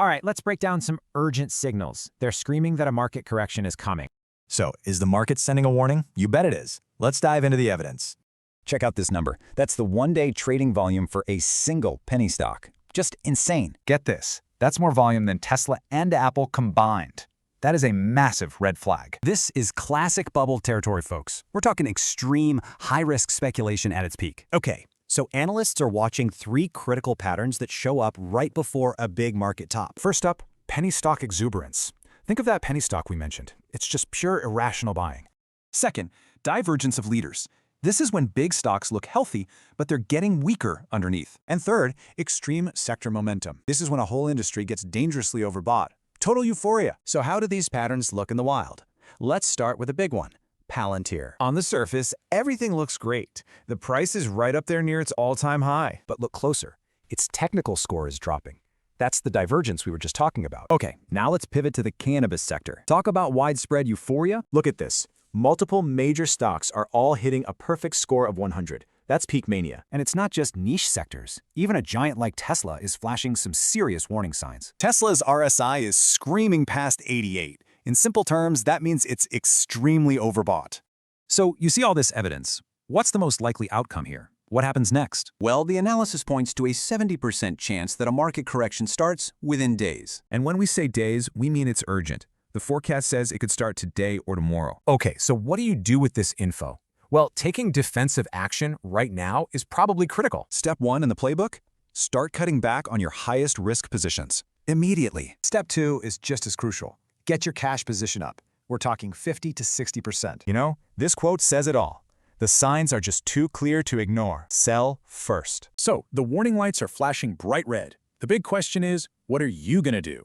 All right, let's break down some urgent signals. They're screaming that a market correction is coming. So, is the market sending a warning? You bet it is. Let's dive into the evidence. Check out this number. That's the one-day trading volume for a single penny stock. Just insane. Get this. That's more volume than Tesla and Apple combined. That is a massive red flag. This is classic bubble territory, folks. We're talking extreme, high-risk speculation at its peak. Okay, so analysts are watching 3 critical patterns that show up right before a big market top. First up, penny stock exuberance. Think of that penny stock we mentioned. It's just pure irrational buying. Second, divergence of leaders. This is when big stocks look healthy, but they're getting weaker underneath. And third, extreme sector momentum. This is when a whole industry gets dangerously overbought. Total euphoria. So how do these patterns look in the wild? Let's start with a big one, Palantir. On the surface, everything looks great. The price is right up there near its all-time high. But look closer. Its technical score is dropping. That's the divergence we were just talking about. Okay, now let's pivot to the cannabis sector. Talk about widespread euphoria. Look at this. Multiple major stocks are all hitting a perfect score of 100. That's peak mania. And it's not just niche sectors. Even a giant like Tesla is flashing some serious warning signs. Tesla's RSI is screaming past 88. In simple terms, that means it's extremely overbought. So you see all this evidence. What's the most likely outcome here? What happens next? Well, the analysis points to a 70% chance that a market correction starts within days. And when we say days, we mean it's urgent. The forecast says it could start today or tomorrow. Okay, so what do you do with this info? Well, taking defensive action right now is probably critical. Step 1 in the playbook? Start cutting back on your highest risk positions. Immediately. Step 2 is just as crucial. Get your cash position up. We're talking 50 to 60%. You know, this quote says it all. The signs are just too clear to ignore. Sell first. So, the warning lights are flashing bright red. The big question is, what are you going to do?